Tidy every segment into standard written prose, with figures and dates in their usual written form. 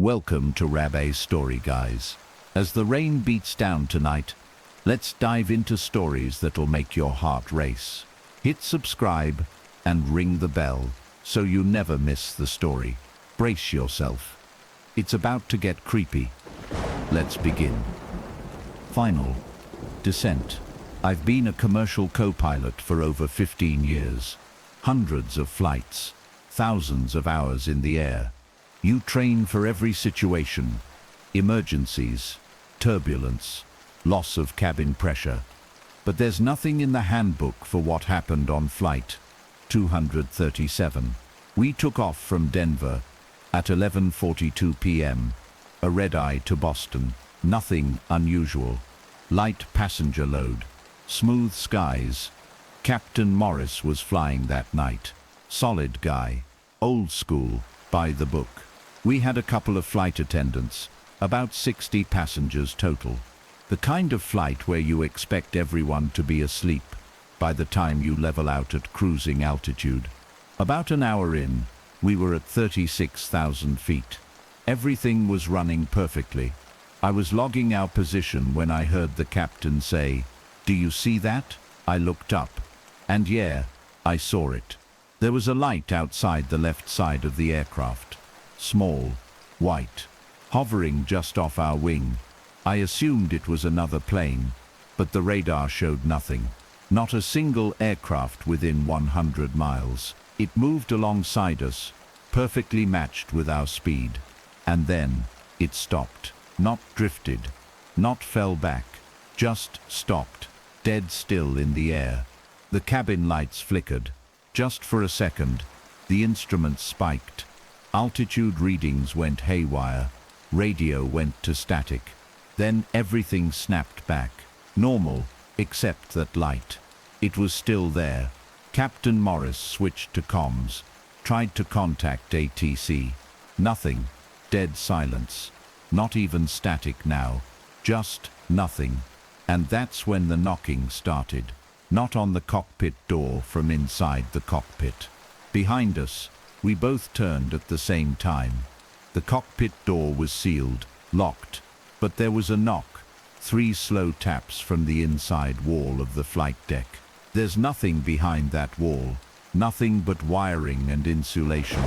Welcome to Rabbi's Story Guys. As the rain beats down tonight, let's dive into stories that'll make your heart race. Hit subscribe and ring the bell so you never miss the story. Brace yourself. It's about to get creepy. Let's begin. Final Descent. I've been a commercial co-pilot for over 15 years. Hundreds of flights, thousands of hours in the air. You train for every situation: emergencies, turbulence, loss of cabin pressure. But there's nothing in the handbook for what happened on Flight 237. We took off from Denver at 11:42 p.m., a red-eye to Boston. Nothing unusual. Light passenger load, smooth skies. Captain Morris was flying that night. Solid guy, old school, by the book. We had a couple of flight attendants, about 60 passengers total. The kind of flight where you expect everyone to be asleep by the time you level out at cruising altitude. About an hour in, we were at 36,000 feet. Everything was running perfectly. I was logging our position when I heard the captain say, "Do you see that?" I looked up, and yeah, I saw it. There was a light outside the left side of the aircraft. Small, white, hovering just off our wing. I assumed it was another plane, but the radar showed nothing. Not a single aircraft within 100 miles. It moved alongside us, perfectly matched with our speed. And then, it stopped. Not drifted, not fell back, just stopped, dead still in the air. The cabin lights flickered. Just for a second, the instruments spiked. Altitude readings went haywire. Radio went to static. Then everything snapped back. Normal, except that light. It was still there. Captain Morris switched to comms, tried to contact ATC. Nothing. Dead silence. Not even static now. Just nothing. And that's when the knocking started. Not on the cockpit door, from inside the cockpit. Behind us, we both turned at the same time. The cockpit door was sealed, locked, but there was a knock. 3 slow taps from the inside wall of the flight deck. There's nothing behind that wall, nothing but wiring and insulation.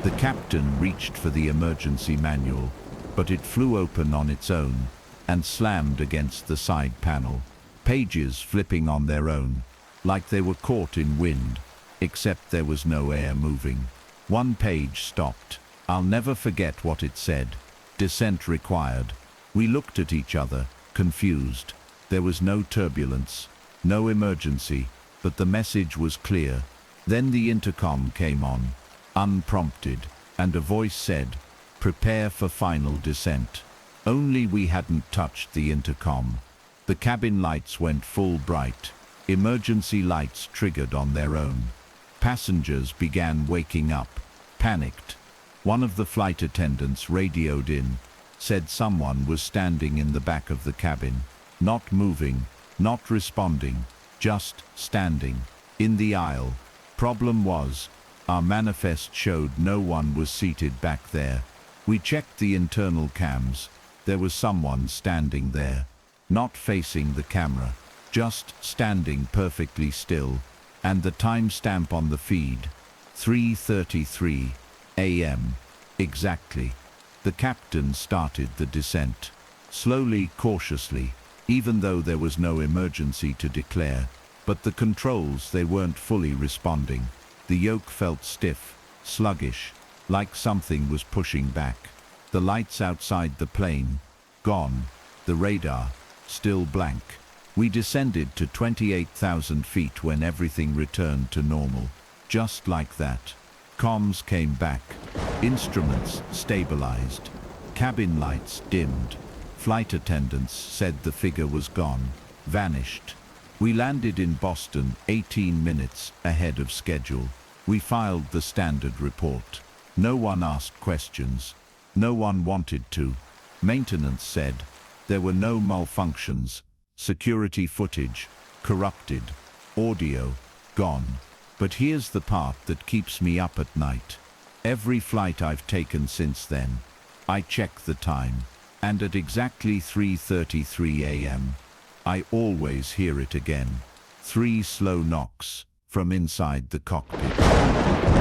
The captain reached for the emergency manual, but it flew open on its own and slammed against the side panel. Pages flipping on their own, like they were caught in wind, except there was no air moving. One page stopped. I'll never forget what it said. Descent required. We looked at each other, confused. There was no turbulence, no emergency, but the message was clear. Then the intercom came on, unprompted, and a voice said, "Prepare for final descent." Only we hadn't touched the intercom. The cabin lights went full bright. Emergency lights triggered on their own. Passengers began waking up, panicked. One of the flight attendants radioed in, said someone was standing in the back of the cabin, not moving, not responding, just standing, in the aisle. Problem was, our manifest showed no one was seated back there. We checked the internal cams. There was someone standing there, not facing the camera, just standing perfectly still, and the timestamp on the feed, 3:33 a.m. exactly. The captain started the descent, slowly, cautiously, even though there was no emergency to declare. But the controls, they weren't fully responding. The yoke felt stiff, sluggish, like something was pushing back. The lights outside the plane, gone. The radar, still blank. We descended to 28,000 feet when everything returned to normal. Just like that. Comms came back. Instruments stabilized. Cabin lights dimmed. Flight attendants said the figure was gone, vanished. We landed in Boston 18 minutes ahead of schedule. We filed the standard report. No one asked questions. No one wanted to. Maintenance said there were no malfunctions. Security footage corrupted. Audio gone. But here's the part that keeps me up at night. Every flight I've taken since then, I check the time, and at exactly 3:33 a.m., I always hear it again. 3 slow knocks from inside the cockpit.